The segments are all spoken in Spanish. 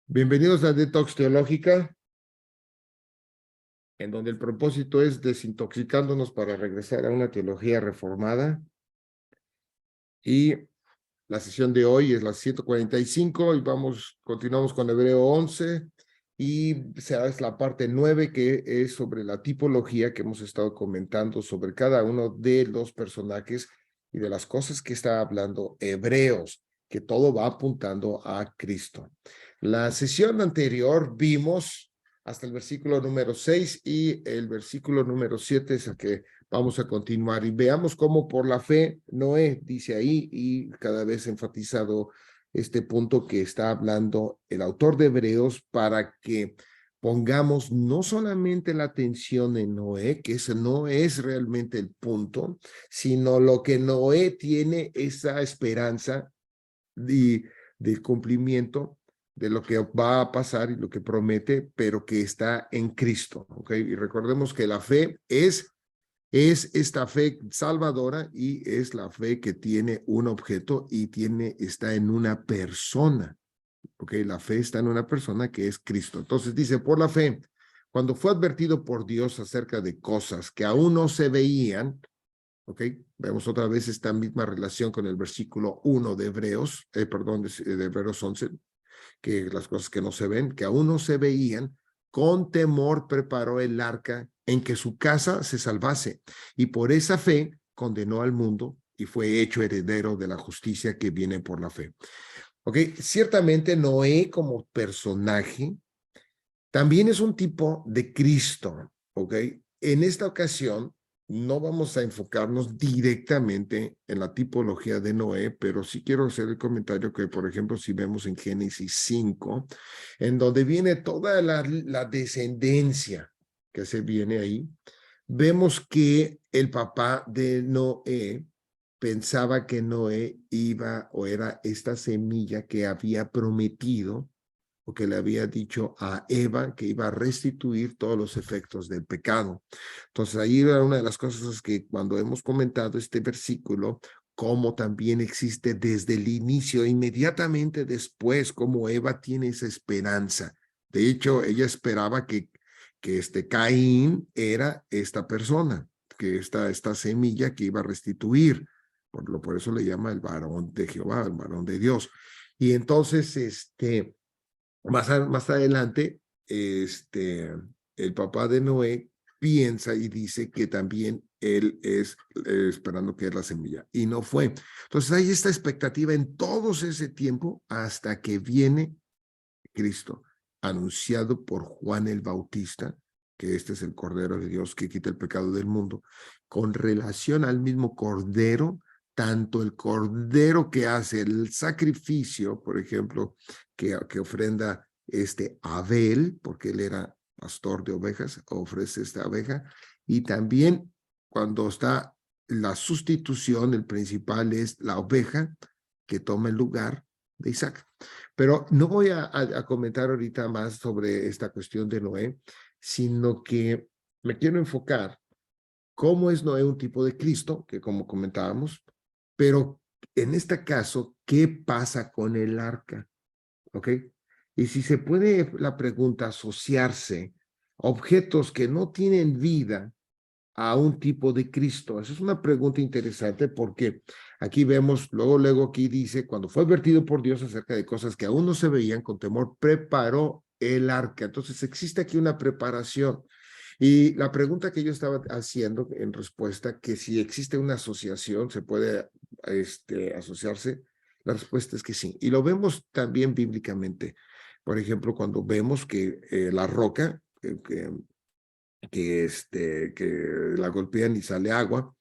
Bienvenidos a Detox Teológica, en donde el propósito es desintoxicándonos para regresar a una teología reformada. Y la sesión de hoy es la 145 y continuamos con Hebreo 11 y es la parte 9 que es sobre la tipología que hemos estado comentando sobre cada uno de los personajes y de las cosas que está hablando Hebreos, que todo va apuntando a Cristo. La sesión anterior vimos hasta el versículo número 6 y el versículo número 7 es el que vamos a continuar y veamos cómo por la fe Noé dice ahí y cada vez enfatizado este punto que está hablando el autor de Hebreos para que pongamos no solamente la atención en Noé, que ese no es realmente el punto, sino lo que Noé tiene esa esperanza del cumplimiento de lo que va a pasar y lo que promete, pero que está en Cristo, ¿ok? Y recordemos que la fe es esta fe salvadora y es la fe que tiene un objeto y está en una persona, ¿ok? La fe está en una persona que es Cristo. Entonces dice, por la fe, cuando fue advertido por Dios acerca de cosas que aún no se veían, ¿ok? Vemos otra vez esta misma relación con el versículo 1 de Hebreos, de Hebreos 11, que las cosas que no se ven, que aún no se veían, con temor preparó el arca en que su casa se salvase, y por esa fe condenó al mundo y fue hecho heredero de la justicia que viene por la fe. ¿Ok? Ciertamente Noé como personaje también es un tipo de Cristo, ¿ok? En esta ocasión no vamos a enfocarnos directamente en la tipología de Noé, pero sí quiero hacer el comentario que, por ejemplo, si vemos en Génesis 5, en donde viene toda la descendencia que se viene ahí, vemos que el papá de Noé pensaba que Noé iba o era esta semilla que había prometido o que le había dicho a Eva que iba a restituir todos los efectos del pecado. Entonces ahí era una de las cosas que cuando hemos comentado este versículo, como también existe desde el inicio, inmediatamente después, como Eva tiene esa esperanza. De hecho, ella esperaba que este Caín era esta persona, que esta semilla que iba a restituir. Por eso le llama el varón de Jehová, el varón de Dios. Y entonces, más adelante, el papá de Noé piensa y dice que también él es esperando que es la semilla. Y no fue. Entonces hay esta expectativa en todo ese tiempo hasta que viene Cristo, anunciado por Juan el Bautista, que este es el Cordero de Dios que quita el pecado del mundo. Con relación al mismo Cordero, tanto el Cordero que hace el sacrificio, por ejemplo, que ofrenda Abel, porque él era pastor de ovejas, ofrece esta oveja, y también cuando está la sustitución, el principal es la oveja que toma el lugar de Isaac. Pero no voy a comentar ahorita más sobre esta cuestión de Noé, sino que me quiero enfocar cómo es Noé un tipo de Cristo, que como comentábamos, pero en este caso, ¿qué pasa con el arca? ¿Ok? Y si se puede la pregunta asociarse objetos que no tienen vida a un tipo de Cristo. Esa es una pregunta interesante porque aquí vemos, luego aquí dice, cuando fue advertido por Dios acerca de cosas que aún no se veían, con temor preparó el arca. Entonces existe aquí una preparación. Y la pregunta que yo estaba haciendo en respuesta, que si existe una asociación, se puede asociarse, la respuesta es que sí. Y lo vemos también bíblicamente. Por ejemplo, cuando vemos que la roca, que la golpean y sale agua.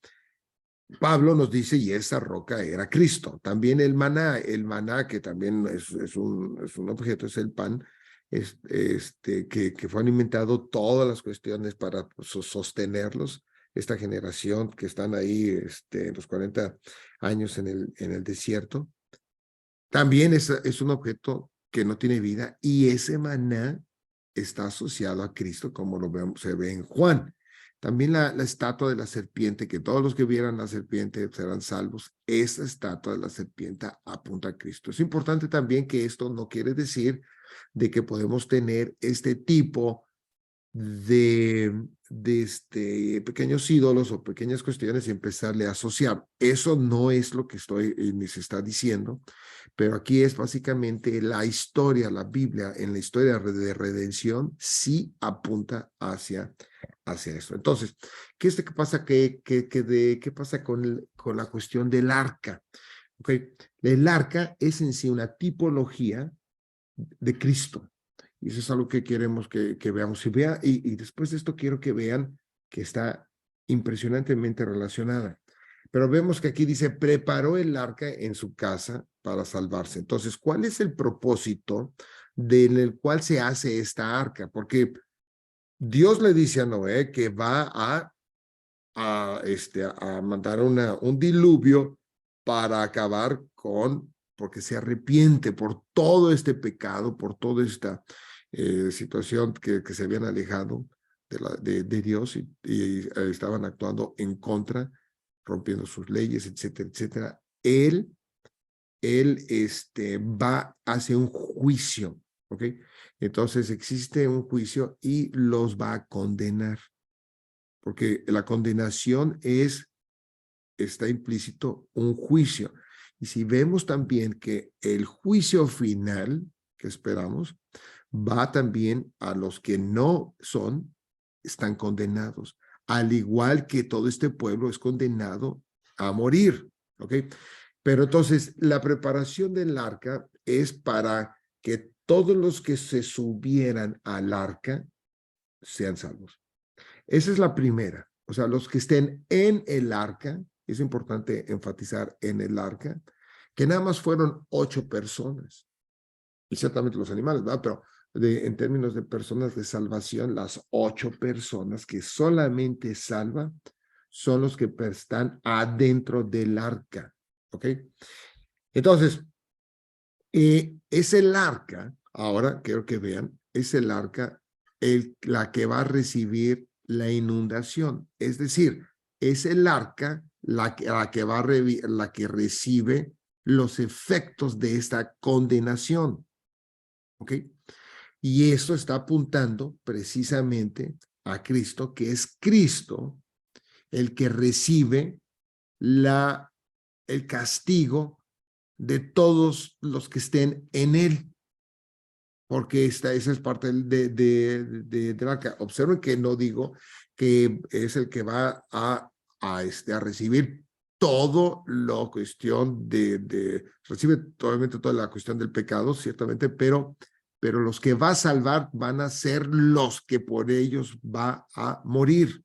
Pablo nos dice, y esa roca era Cristo. También el maná que también es un objeto, es el pan, que fue alimentado todas las cuestiones para sostenerlos, esta generación que están ahí los 40 años en el desierto. También es un objeto que no tiene vida y ese maná está asociado a Cristo como se ve en Juan. También la estatua de la serpiente, que todos los que vieran la serpiente serán salvos. Esa estatua de la serpiente apunta a Cristo. Es importante también que esto no quiere decir de que podemos tener este tipo de pequeños ídolos o pequeñas cuestiones y empezarle a asociar. Eso no es lo que ni se está diciendo, pero aquí es básicamente la historia, la Biblia, en la historia de redención, sí apunta hacia esto. Entonces, ¿qué pasa? ¿Qué pasa con la cuestión del arca? Okay. El arca es en sí una tipología de Cristo. Y eso es algo que queremos que veamos. Y después de esto quiero que vean que está impresionantemente relacionada. Pero vemos que aquí dice, preparó el arca en su casa para salvarse. Entonces, ¿cuál es el propósito del cual se hace esta arca? Porque Dios le dice a Noé que va a mandar un diluvio para acabar porque se arrepiente por todo este pecado, por toda esta situación que se habían alejado de Dios y estaban actuando en contra, rompiendo sus leyes, etcétera, etcétera. Él va hacia un juicio, ¿ok? Entonces existe un juicio y los va a condenar, porque la condenación está implícito un juicio. Y si vemos también que el juicio final que esperamos va también a los que no están condenados, al igual que todo este pueblo es condenado a morir, ¿ok? Pero entonces la preparación del arca es para que todos los que se subieran al arca sean salvos. Esa es la primera. O sea, los que estén en el arca, es importante enfatizar en el arca, que nada más fueron 8 personas. Y ciertamente los animales, ¿verdad? Pero en términos de personas de salvación, las 8 personas que solamente salvan son los que están adentro del arca. ¿Ok? Entonces, es el arca, ahora quiero que vean, es el arca la que va a recibir la inundación. Es decir, es el arca la que recibe los efectos de esta condenación. ¿Ok? Y eso está apuntando precisamente a Cristo, que es Cristo el que recibe el castigo de todos los que estén en él, porque esa es parte del arca. Observen que no digo que es el que va a recibir todo la cuestión recibe obviamente toda la cuestión del pecado, ciertamente, pero los que va a salvar van a ser los que por ellos va a morir.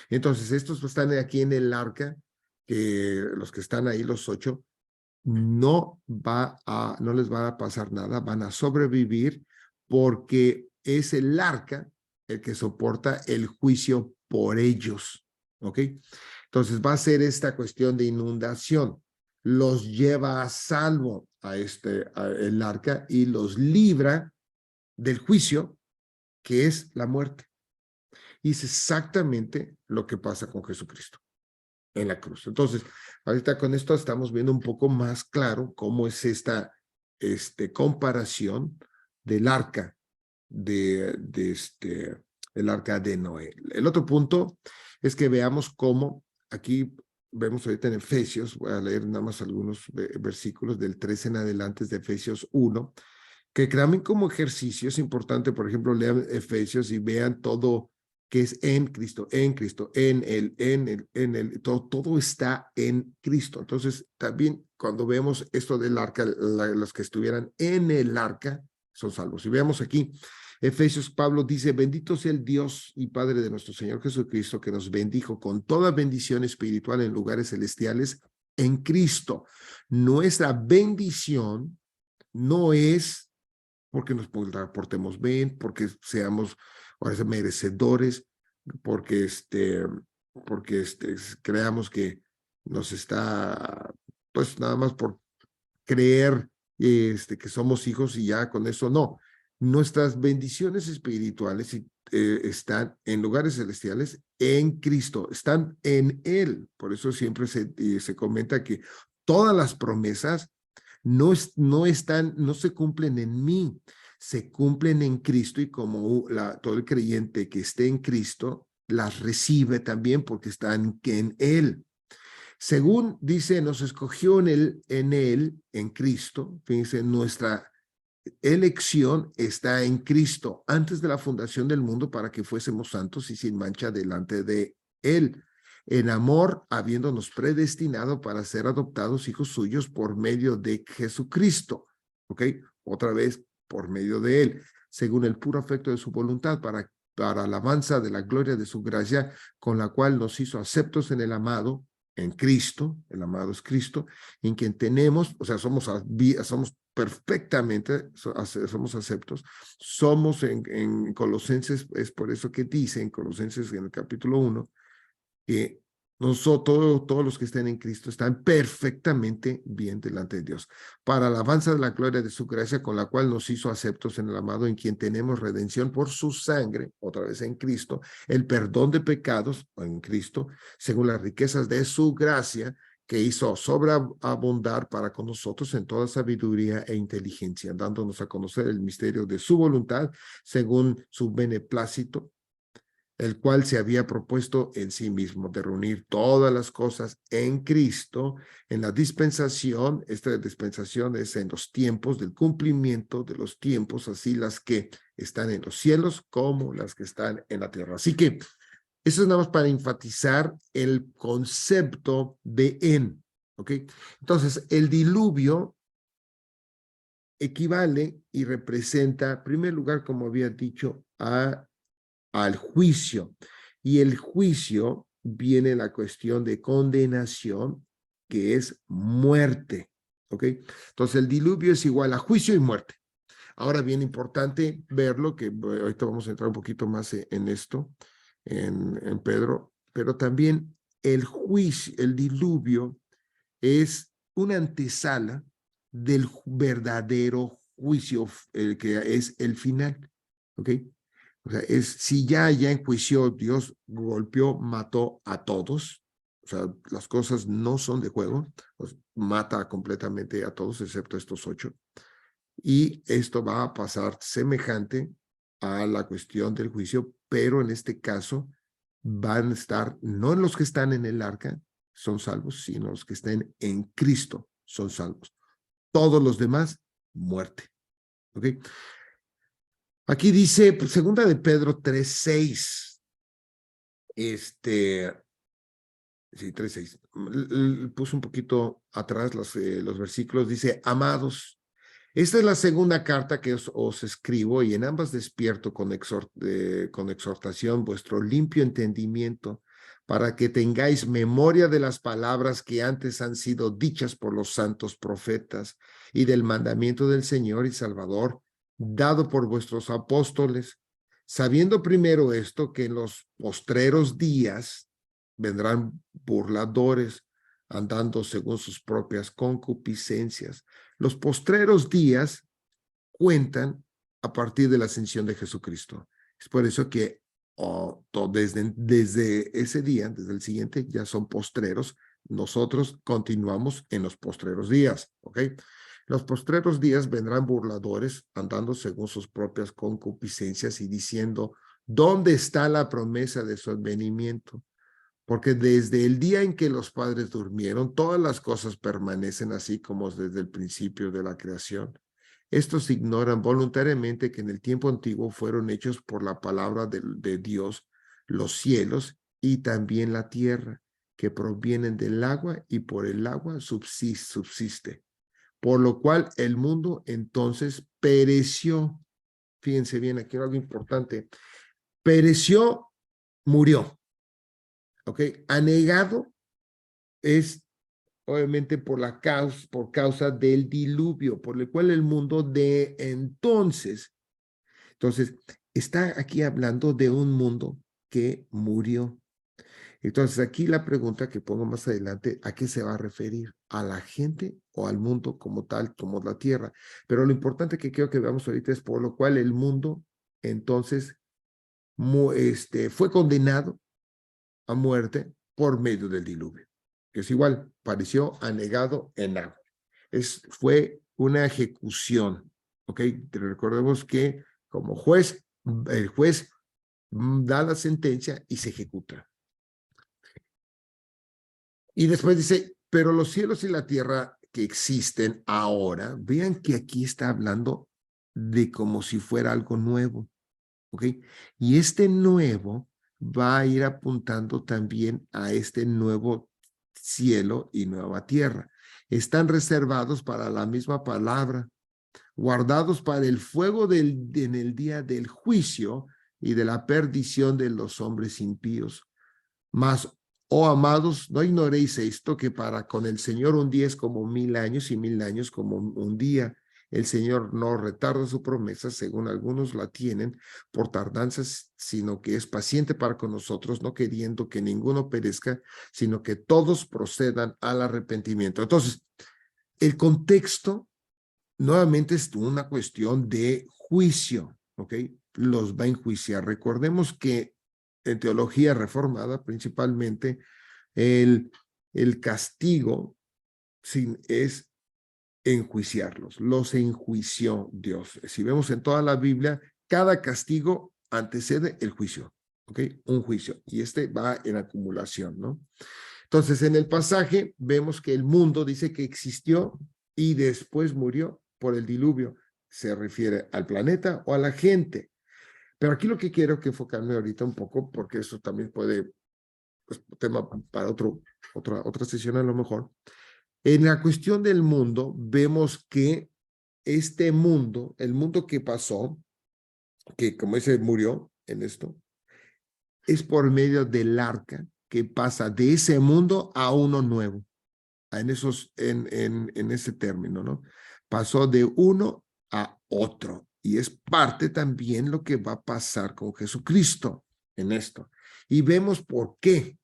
Entonces, estos están aquí en el arca, que los que están ahí, los 8, no les va a pasar nada, van a sobrevivir porque es el arca el que soporta el juicio por ellos, ¿ok? Entonces va a ser esta cuestión de inundación, los lleva a salvo a el arca y los libra del juicio que es la muerte. Y es exactamente lo que pasa con Jesucristo en la cruz. Entonces, ahorita con esto estamos viendo un poco más claro cómo es esta comparación del arca el arca de Noé. El otro punto es que veamos cómo aquí vemos ahorita en Efesios, voy a leer nada más algunos versículos del 13 en adelante de Efesios 1, que también como ejercicio es importante, por ejemplo, lean Efesios y vean todo que es en Cristo, todo está en Cristo. Entonces, también cuando vemos esto del arca, los que estuvieran en el arca son salvos. Y veamos aquí, Efesios, Pablo dice, bendito sea el Dios y Padre de nuestro Señor Jesucristo, que nos bendijo con toda bendición espiritual en lugares celestiales en Cristo. Nuestra bendición no es porque nos portemos bien, porque seamos merecedores, porque creamos que nos está, pues nada más por creer que somos hijos y ya con eso no. Nuestras bendiciones espirituales están en lugares celestiales en Cristo, están en Él. Por eso siempre se comenta que todas las promesas no se cumplen en mí, se cumplen en Cristo, y como todo el creyente que esté en Cristo las recibe también porque están en Él. Según dice, nos escogió en Cristo. Fíjense, nuestra elección está en Cristo antes de la fundación del mundo para que fuésemos santos y sin mancha delante de Él. En amor, habiéndonos predestinado para ser adoptados hijos suyos por medio de Jesucristo. ¿Ok? Otra vez, por medio de Él, según el puro afecto de su voluntad, para alabanza de la gloria de su gracia, con la cual nos hizo aceptos en el amado, en Cristo. El amado es Cristo, en quien tenemos, o sea, somos perfectamente, somos aceptos. Somos en Colosenses, es por eso que dice en Colosenses en el capítulo 1, que nosotros, todos los que estén en Cristo, están perfectamente bien delante de Dios, para alabanza de la gloria de su gracia, con la cual nos hizo aceptos en el amado, en quien tenemos redención por su sangre, otra vez en Cristo, el perdón de pecados en Cristo, según las riquezas de su gracia, que hizo sobreabundar para con nosotros en toda sabiduría e inteligencia, dándonos a conocer el misterio de su voluntad, según su beneplácito, el cual se había propuesto en sí mismo de reunir todas las cosas en Cristo, en la dispensación. Esta dispensación es en los tiempos del cumplimiento de los tiempos, así las que están en los cielos como las que están en la tierra. Así que eso es nada más para enfatizar el concepto de en, ¿ok? Entonces, el diluvio equivale y representa, en primer lugar, como había dicho, al juicio. Y el juicio viene la cuestión de condenación, que es muerte, ¿ok? Entonces, el diluvio es igual a juicio y muerte. Ahora, bien importante verlo, que ahorita vamos a entrar un poquito más en esto, en Pedro, pero también el juicio, el diluvio es una antesala del verdadero juicio, el que es el final, ¿ok? O sea, si ya enjuició, Dios golpeó, mató a todos, o sea, las cosas no son de juego, pues mata completamente a todos excepto estos 8. Y esto va a pasar semejante a la cuestión del juicio, pero en este caso van a estar, no los que están en el arca son salvos, sino los que estén en Cristo son salvos. Todos los demás, muerte. ¿Ok? Aquí dice, segunda de Pedro 3:6. Sí, 3:6. Puse un poquito atrás los versículos. Dice, amados, esta es la segunda carta que os escribo, y en ambas despierto con exhortación vuestro limpio entendimiento, para que tengáis memoria de las palabras que antes han sido dichas por los santos profetas, y del mandamiento del Señor y Salvador, dado por vuestros apóstoles, sabiendo primero esto, que en los postreros días vendrán burladores, andando según sus propias concupiscencias. Los postreros días cuentan a partir de la ascensión de Jesucristo. Es por eso que desde ese día, desde el siguiente, ya son postreros. Nosotros continuamos en los postreros días, ¿ok? Los postreros días vendrán burladores, andando según sus propias concupiscencias y diciendo, ¿dónde está la promesa de su advenimiento? Porque desde el día en que los padres durmieron, todas las cosas permanecen así como desde el principio de la creación. Estos ignoran voluntariamente que en el tiempo antiguo fueron hechos por la palabra de Dios los cielos y también la tierra, que provienen del agua y por el agua subsiste. Por lo cual el mundo entonces pereció. Fíjense bien, aquí hay algo importante. Pereció, murió. ¿Ok? Anegado es obviamente por causa del diluvio, por el cual el mundo de entonces, está aquí hablando de un mundo que murió. Entonces, aquí la pregunta que pongo más adelante, ¿a qué se va a referir? ¿A la gente o al mundo como tal, como la tierra? Pero lo importante que quiero que veamos ahorita es por lo cual el mundo, entonces, fue condenado a muerte por medio del diluvio, que es igual, pareció anegado en agua. Fue una ejecución, ¿ok? Recordemos que como juez, el juez da la sentencia y se ejecuta. Y después dice, pero los cielos y la tierra que existen ahora, vean que aquí está hablando de como si fuera algo nuevo, ¿ok? Y este nuevo va a ir apuntando también a este nuevo cielo y nueva tierra. Están reservados para la misma palabra, guardados para el fuego en el día del juicio y de la perdición de los hombres impíos. Mas, oh amados, no ignoréis esto, que para con el Señor un día es como 1000 años y 1000 años como un día. El Señor no retarda su promesa, según algunos la tienen, por tardanzas, sino que es paciente para con nosotros, no queriendo que ninguno perezca, sino que todos procedan al arrepentimiento. Entonces, el contexto nuevamente es una cuestión de juicio, ¿ok? Los va a enjuiciar. Recordemos que en teología reformada, principalmente, el, el castigo es enjuiciarlos. Los enjuició Dios. Si vemos en toda la Biblia, cada castigo antecede el juicio, ¿ok? Un juicio. Y este va en acumulación, ¿no? Entonces, en el pasaje vemos que el mundo dice que existió y después murió por el diluvio. Se refiere al planeta o a la gente. Pero aquí lo que quiero que enfocarme ahorita un poco, porque eso también puede, pues, tema para otra sesión a lo mejor. En la cuestión del mundo, vemos que este mundo, el mundo que pasó, que como dice, murió en esto, es por medio del arca que pasa de ese mundo a uno nuevo. En ese término, ¿no? Pasó de uno a otro. Y es parte también lo que va a pasar con Jesucristo en esto. Y vemos por qué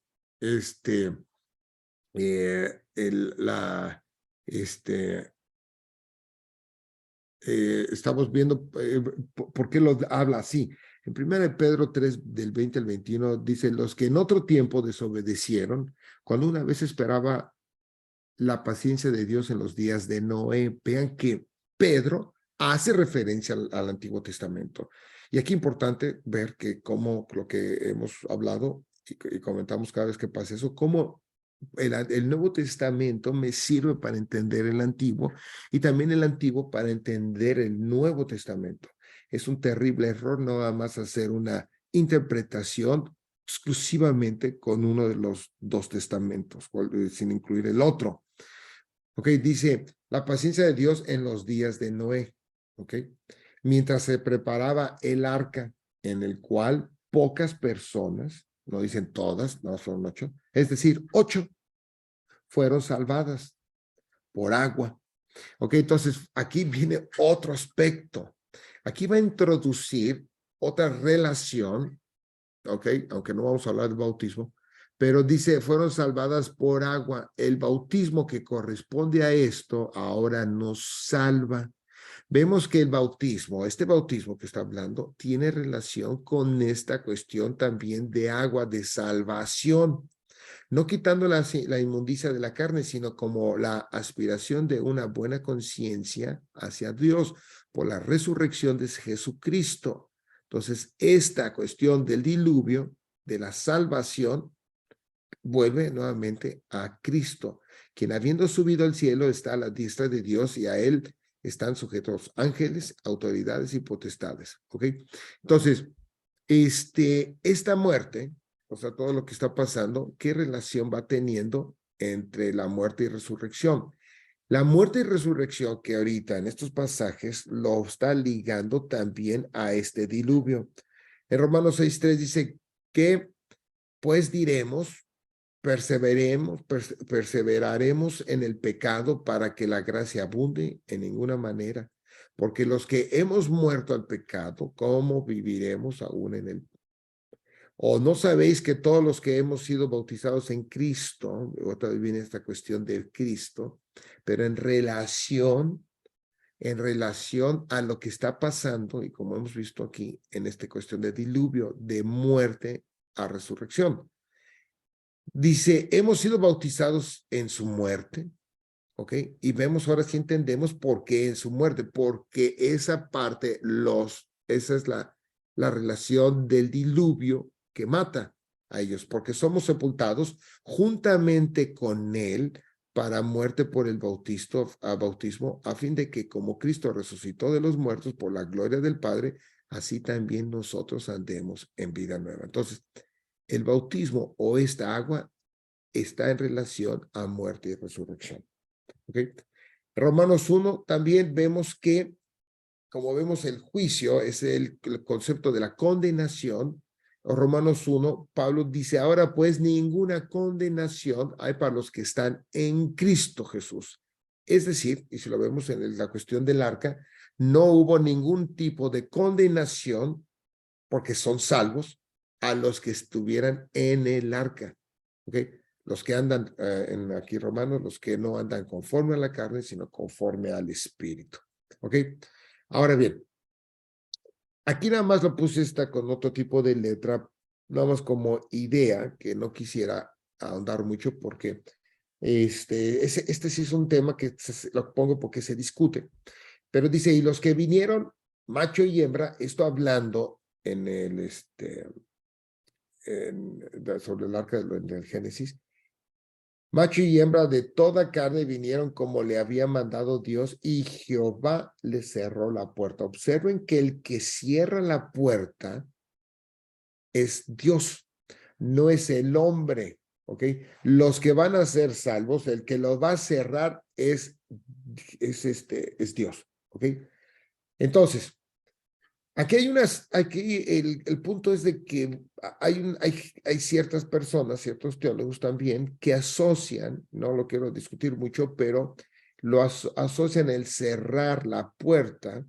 estamos viendo por qué lo habla así. En 1 Pedro 3, del 20 al 21, dice, los que en otro tiempo desobedecieron, cuando una vez esperaba la paciencia de Dios en los días de Noé. Vean que Pedro hace referencia al Antiguo Testamento. Y aquí importante ver que como lo que hemos hablado y comentamos cada vez que pasa eso, cómo el Nuevo Testamento me sirve para entender el Antiguo y también el Antiguo para entender el Nuevo Testamento. Es un terrible error nada más hacer una interpretación exclusivamente con uno de los dos testamentos, sin incluir el otro. Ok, dice, la paciencia de Dios en los días de Noé, ok, mientras se preparaba el arca en el cual pocas personas, no dicen todas, no son 8, es decir, 8 fueron salvadas por agua. Ok, entonces aquí viene otro aspecto. Aquí va a introducir otra relación, ok, aunque no vamos a hablar del bautismo, pero dice, fueron salvadas por agua. El bautismo que corresponde a esto ahora nos salva. Vemos que el bautismo, este bautismo que está hablando, tiene relación con esta cuestión también de agua de salvación. No quitando la inmundicia de la carne, sino como la aspiración de una buena conciencia hacia Dios por la resurrección de Jesucristo. Entonces, esta cuestión del diluvio, de la salvación, vuelve nuevamente a Cristo, quien habiendo subido al cielo está a la diestra de Dios y a él están sujetos ángeles, autoridades y potestades. ¿Ok? Entonces, esta muerte, o sea, todo lo que está pasando, ¿qué relación va teniendo entre la muerte y resurrección? La muerte y resurrección que ahorita en estos pasajes lo está ligando también a este diluvio. En Romanos 6:3 dice que pues diremos, perseveraremos en el pecado para que la gracia abunde en ninguna manera, porque los que hemos muerto al pecado, ¿cómo viviremos aún en él? ¿O no sabéis que todos los que hemos sido bautizados en Cristo, otra vez viene esta cuestión de Cristo, pero en relación a lo que está pasando, y como hemos visto aquí, en esta cuestión de diluvio, de muerte a resurrección? Dice, hemos sido bautizados en su muerte, ¿ok? Y vemos ahora si entendemos por qué en su muerte, porque esa parte, esa es la relación del diluvio que mata a ellos, porque somos sepultados juntamente con él para muerte por el bautismo, a fin de que como Cristo resucitó de los muertos por la gloria del Padre, así también nosotros andemos en vida nueva. Entonces, el bautismo o esta agua está en relación a muerte y resurrección. ¿Okay? Romanos 1 también vemos que, como vemos el juicio, es el concepto de la condenación. Romanos 1, Pablo dice, ahora pues ninguna condenación hay para los que están en Cristo Jesús. Es decir, y si lo vemos en la cuestión del arca, no hubo ningún tipo de condenación porque son salvos a los que estuvieran en el arca. ¿Ok? Los que andan en aquí Romanos, los que no andan conforme a la carne, sino conforme al Espíritu. ¿Ok? Ahora bien, aquí nada más lo puse esta con otro tipo de letra, nada más como idea, que no quisiera ahondar mucho porque este sí es un tema que lo pongo porque se discute. Pero dice, y los que vinieron, macho y hembra, esto hablando en el, sobre el arca del Génesis, macho y hembra de toda carne vinieron como le había mandado Dios y Jehová le cerró la puerta. Observen que el que cierra la puerta es Dios, no es el hombre, ¿ok? Los que van a ser salvos, el que lo va a cerrar es Dios, ¿ok? Entonces, aquí el punto es de que hay ciertas personas, ciertos teólogos también, que asocian, no lo quiero discutir mucho, pero asocian el cerrar la puerta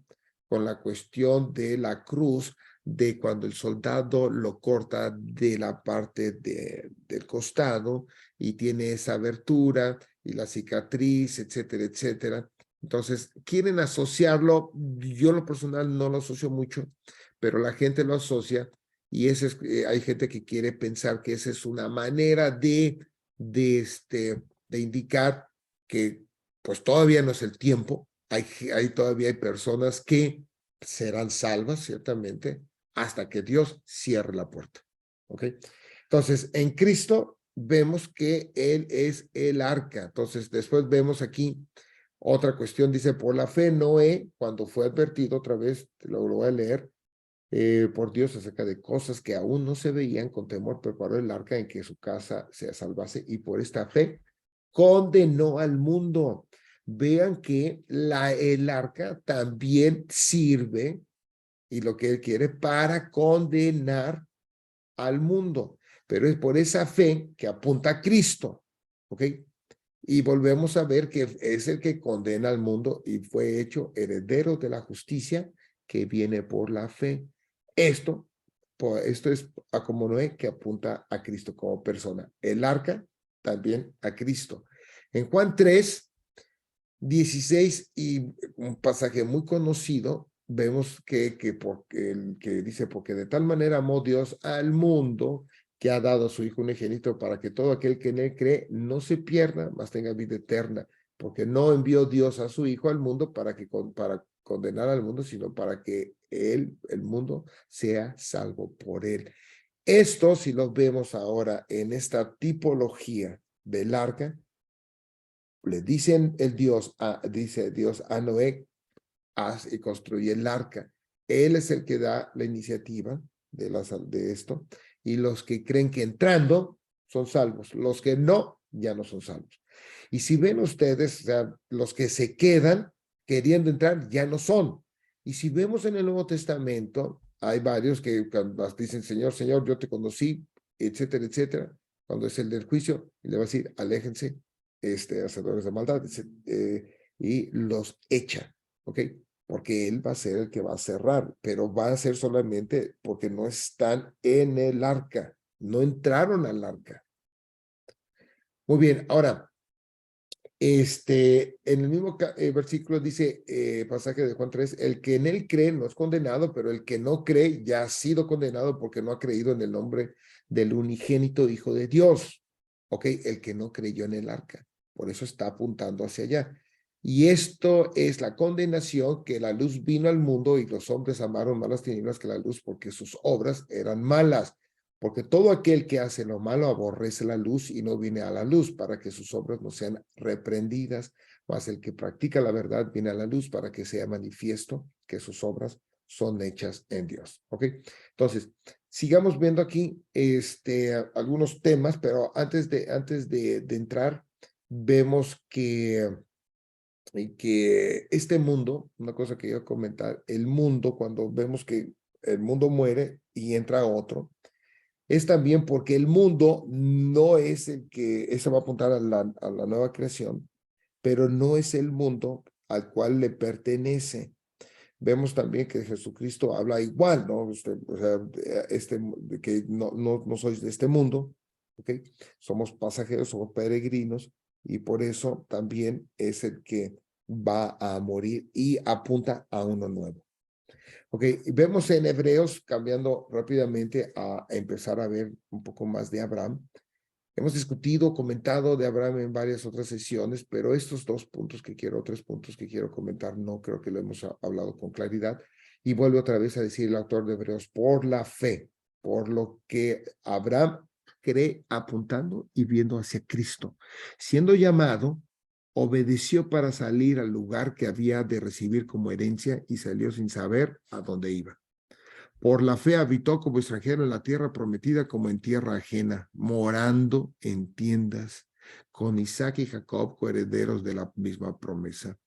con la cuestión de la cruz, de cuando el soldado lo corta de la parte del costado y tiene esa abertura y la cicatriz, etcétera, etcétera. Entonces, quieren asociarlo, yo en lo personal no lo asocio mucho, pero la gente lo asocia y hay gente que quiere pensar que esa es una manera de indicar que pues todavía no es el tiempo, todavía hay personas que serán salvas, ciertamente, hasta que Dios cierre la puerta, ¿ok? Entonces, en Cristo vemos que Él es el arca, entonces después vemos aquí otra cuestión, dice, por la fe Noé, cuando fue advertido otra vez, lo voy a leer, por Dios acerca de cosas que aún no se veían, con temor preparó el arca en que su casa se salvase y por esta fe condenó al mundo. Vean que el arca también sirve y lo que él quiere para condenar al mundo, pero es por esa fe que apunta a Cristo, ¿ok? Y volvemos a ver que es el que condena al mundo y fue hecho heredero de la justicia que viene por la fe. Esto es a como Noé, que apunta a Cristo como persona. El arca también a Cristo. En Juan 3, 16 y un pasaje muy conocido, vemos que dice, porque de tal manera amó Dios al mundo que ha dado a su Hijo unigénito para que todo aquel que en él cree no se pierda, mas tenga vida eterna, porque no envió Dios a su Hijo al mundo para condenar al mundo, sino para que el mundo sea salvo por él. Esto, si lo vemos ahora en esta tipología del arca, le dicen dice Dios a Noé, haz y construye el arca. Él es el que da la iniciativa de esto, y los que creen que entrando son salvos, los que no, ya no son salvos. Y si ven ustedes, o sea, los que se quedan queriendo entrar ya no son. Y si vemos en el Nuevo Testamento, hay varios que dicen, Señor, Señor, yo te conocí, etcétera, etcétera. Cuando es el del juicio, y le va a decir, aléjense, hacedores de maldad, y los echa, ¿ok? porque Él va a ser el que va a cerrar, pero va a ser solamente porque no están en el arca, no entraron al arca. Muy bien, ahora, en el mismo versículo dice, pasaje de Juan 3, el que en él cree no es condenado, pero el que no cree ya ha sido condenado porque no ha creído en el nombre del unigénito Hijo de Dios. Ok, el que no creyó en el arca. Por eso está apuntando hacia allá. Y esto es la condenación, que la luz vino al mundo y los hombres amaron más las tinieblas que la luz porque sus obras eran malas. Porque todo aquel que hace lo malo aborrece la luz y no viene a la luz para que sus obras no sean reprendidas, mas el que practica la verdad viene a la luz para que sea manifiesto que sus obras son hechas en Dios. ¿Ok? Entonces, sigamos viendo aquí algunos temas, pero antes de entrar, vemos que este mundo, una cosa que quiero comentar, el mundo, cuando vemos que el mundo muere y entra otro, es también porque el mundo no es el que, eso va a apuntar a la nueva creación, pero no es el mundo al cual le pertenece. Vemos también que Jesucristo habla igual, ¿no? O sea, de que no sois de este mundo, ¿ok? Somos pasajeros, somos peregrinos, y por eso también es el que va a morir y apunta a uno nuevo. Ok, vemos en Hebreos, cambiando rápidamente a empezar a ver un poco más de Abraham. Hemos discutido, comentado de Abraham en varias otras sesiones, pero estos tres puntos que quiero comentar, no creo que lo hemos hablado con claridad. Y vuelve otra vez a decir el autor de Hebreos, por la fe, por lo que Abraham cree apuntando y viendo hacia Cristo, siendo llamado, obedeció para salir al lugar que había de recibir como herencia y salió sin saber a dónde iba. Por la fe habitó como extranjero en la tierra prometida como en tierra ajena, morando en tiendas con Isaac y Jacob, coherederos de la misma promesa.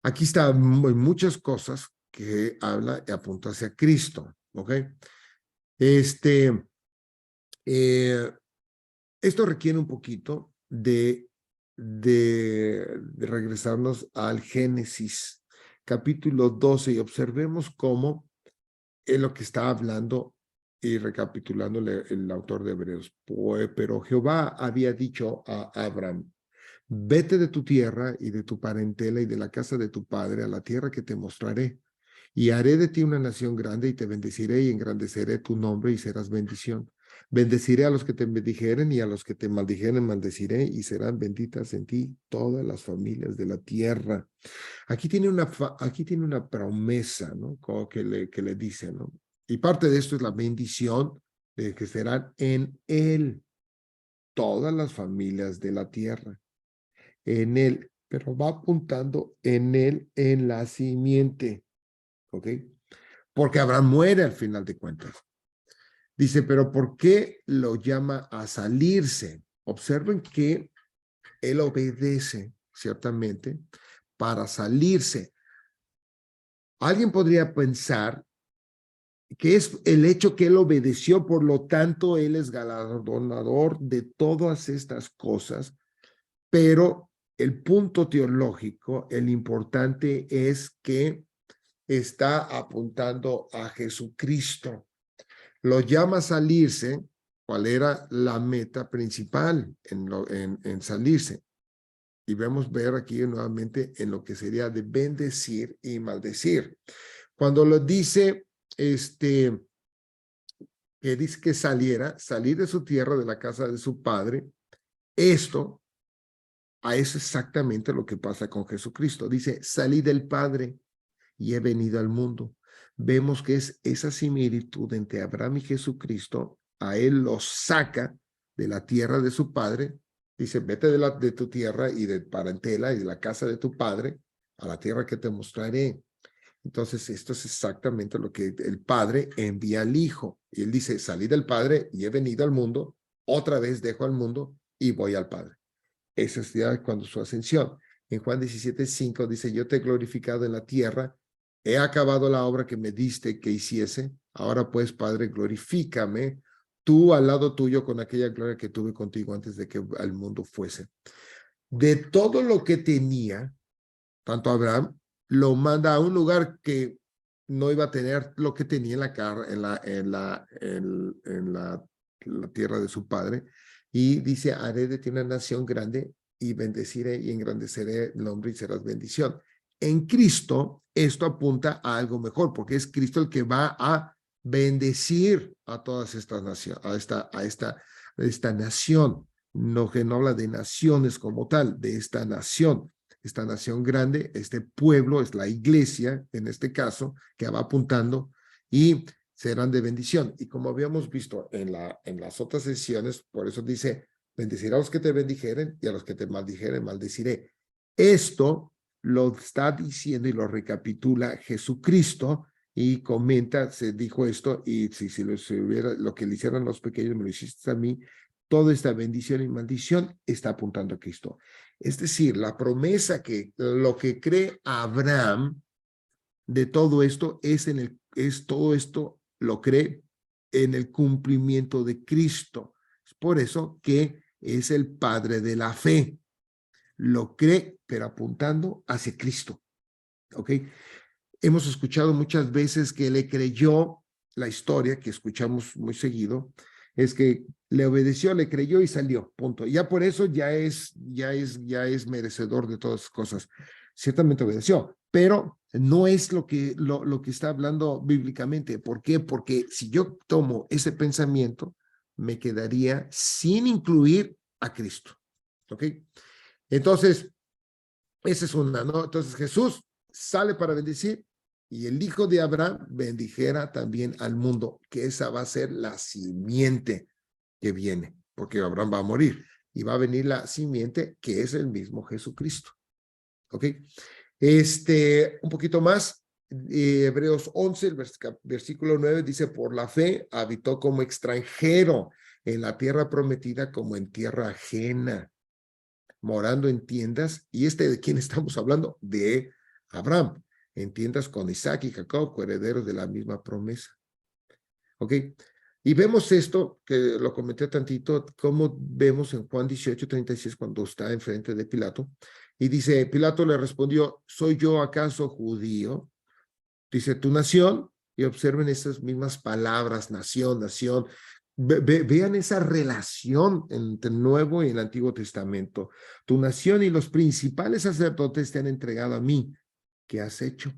Aquí están muchas cosas que habla y apunta hacia Cristo, ¿ok? Esto requiere un poquito de regresarnos al Génesis, capítulo 12, y observemos cómo es lo que está hablando y recapitulando el autor de Hebreos. Pero Jehová había dicho a Abraham, vete de tu tierra y de tu parentela y de la casa de tu padre a la tierra que te mostraré. Y haré de ti una nación grande y te bendeciré y engrandeceré tu nombre y serás bendición. Bendeciré a los que te bendijeren y a los que te maldijeren maldeciré y serán benditas en ti todas las familias de la tierra. Aquí tiene una promesa, ¿no? Como que le dice, ¿no? Y parte de esto es la bendición de que serán en él todas las familias de la tierra. En él, pero va apuntando en él, en la simiente, ¿ok? Porque Abraham muere al final de cuentas. Dice, pero ¿por qué lo llama a salirse? Observen que él obedece, ciertamente, para salirse. Alguien podría pensar que es el hecho que él obedeció, por lo tanto, él es galardonador de todas estas cosas, pero el punto teológico, el importante es que está apuntando a Jesucristo. Lo llama a salirse. ¿Cuál era la meta principal en salirse? Y vamos a ver aquí nuevamente en lo que sería de bendecir y maldecir. Cuando lo dice, que dice que salir de su tierra, de la casa de su padre, esto, a eso exactamente lo que pasa con Jesucristo. Dice, salí del Padre y he venido al mundo. Vemos que es esa similitud entre Abraham y Jesucristo. A él lo saca de la tierra de su padre. Dice, vete de tu tierra y de parentela y de la casa de tu padre a la tierra que te mostraré. Entonces, esto es exactamente lo que el Padre envía al Hijo. Y él dice, salí del Padre y he venido al mundo, otra vez dejo al mundo y voy al Padre. Eso es ya cuando su ascensión. En Juan 17:5 dice, yo te he glorificado en la tierra, he acabado la obra que me diste que hiciese, ahora pues, Padre, glorifícame tú al lado tuyo con aquella gloria que tuve contigo antes de que el mundo fuese. De todo lo que tenía, tanto Abraham lo manda a un lugar que no iba a tener lo que tenía en la tierra de su padre, y dice, haré de ti una nación grande y bendeciré y engrandeceré el nombre y serás bendición. En Cristo, esto apunta a algo mejor, porque es Cristo el que va a bendecir a todas estas naciones, a esta nación, no que no habla de naciones como tal, de esta nación grande, este pueblo, es la iglesia, en este caso, que va apuntando, y serán de bendición. Y como habíamos visto en las otras sesiones, por eso dice, bendeciré a los que te bendijeren y a los que te maldijeren, maldeciré. Esto lo está diciendo y lo recapitula Jesucristo y comenta, se dijo esto, y si lo que le hicieron los pequeños me lo hiciste a mí, toda esta bendición y maldición está apuntando a Cristo. Es decir, la promesa lo que cree Abraham de todo esto es todo esto lo cree en el cumplimiento de Cristo. Es por eso que es el padre de la fe. Lo cree, pero apuntando hacia Cristo. ¿Ok? Hemos escuchado muchas veces que le creyó, la historia que escuchamos muy seguido, es que le obedeció, le creyó y salió, punto. Ya por eso ya es merecedor de todas las cosas. Ciertamente obedeció, pero no es lo que está hablando bíblicamente. ¿Por qué? Porque si yo tomo ese pensamiento, me quedaría sin incluir a Cristo. ¿Ok? Entonces, esa es una, ¿no? Entonces Jesús sale para bendecir y el hijo de Abraham bendijera también al mundo, que esa va a ser la simiente que viene, porque Abraham va a morir y va a venir la simiente que es el mismo Jesucristo. ¿Ok? Un poquito más, Hebreos 11, el versículo 9 dice, por la fe habitó como extranjero en la tierra prometida como en tierra ajena, morando en tiendas. ¿Y de quién estamos hablando? De Abraham, en tiendas con Isaac y Jacob, coherederos de la misma promesa. ¿Ok? Y vemos esto, que lo comenté tantito, como vemos en Juan 18:36, cuando está enfrente de Pilato, y dice, Pilato le respondió, ¿soy yo acaso judío? Dice, tu nación, y observen esas mismas palabras, nación, nación. Vean esa relación entre el Nuevo y el Antiguo Testamento. Tu nación y los principales sacerdotes te han entregado a mí. ¿Qué has hecho?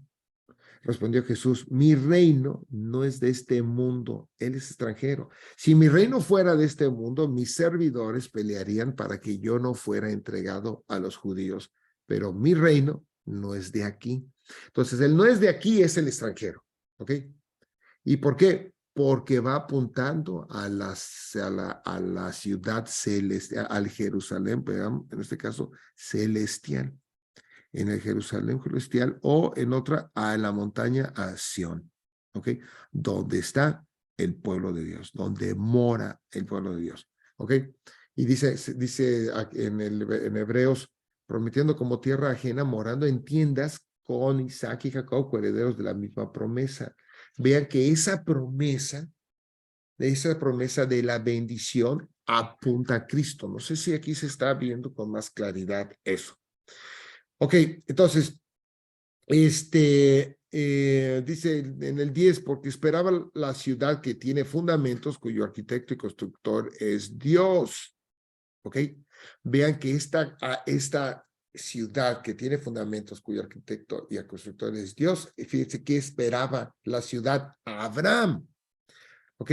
Respondió Jesús, mi reino no es de este mundo, él es extranjero. Si mi reino fuera de este mundo, mis servidores pelearían para que yo no fuera entregado a los judíos, pero mi reino no es de aquí. Entonces, el no es de aquí es el extranjero, ¿ok? ¿Y por qué? Porque va apuntando a la ciudad celestial, al Jerusalén, en este caso, celestial, en el Jerusalén celestial, o en otra, a la montaña a Sión, ¿ok? Donde está el pueblo de Dios, donde mora el pueblo de Dios, ¿ok? Y dice en Hebreos, prometiendo como tierra ajena, morando en tiendas con Isaac y Jacob, herederos de la misma promesa. Vean que esa promesa de la bendición apunta a Cristo. No sé si aquí se está viendo con más claridad eso. Ok, entonces, dice en el 10, porque esperaba la ciudad que tiene fundamentos, cuyo arquitecto y constructor es Dios. ¿Ok? Vean que esta ciudad que tiene fundamentos, cuyo arquitecto y constructor es Dios, fíjense que esperaba la ciudad a Abraham. ¿Ok?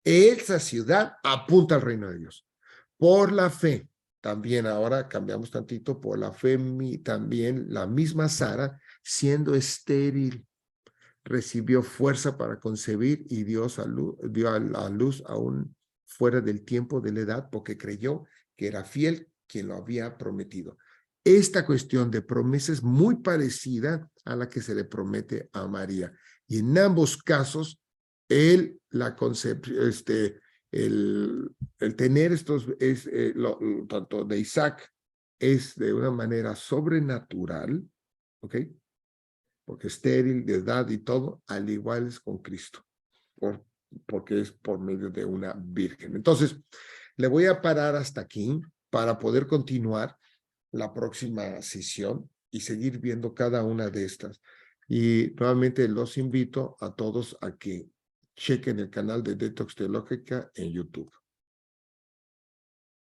Esa ciudad apunta al reino de Dios. Por la fe, también ahora cambiamos tantito, por la fe también la misma Sara, siendo estéril, recibió fuerza para concebir y dio a la luz aún fuera del tiempo de la edad, porque creyó que era fiel quien lo había prometido. Esta cuestión de promesa es muy parecida a la que se le promete a María. Y en ambos casos, el tener estos, tanto de Isaac, es de una manera sobrenatural, ¿ok? Porque estéril, de edad y todo, al igual es con Cristo, porque es por medio de una virgen. Entonces, le voy a parar hasta aquí para poder continuar la próxima sesión y seguir viendo cada una de estas. Y nuevamente los invito a todos a que chequen el canal de Detox Teológica en YouTube.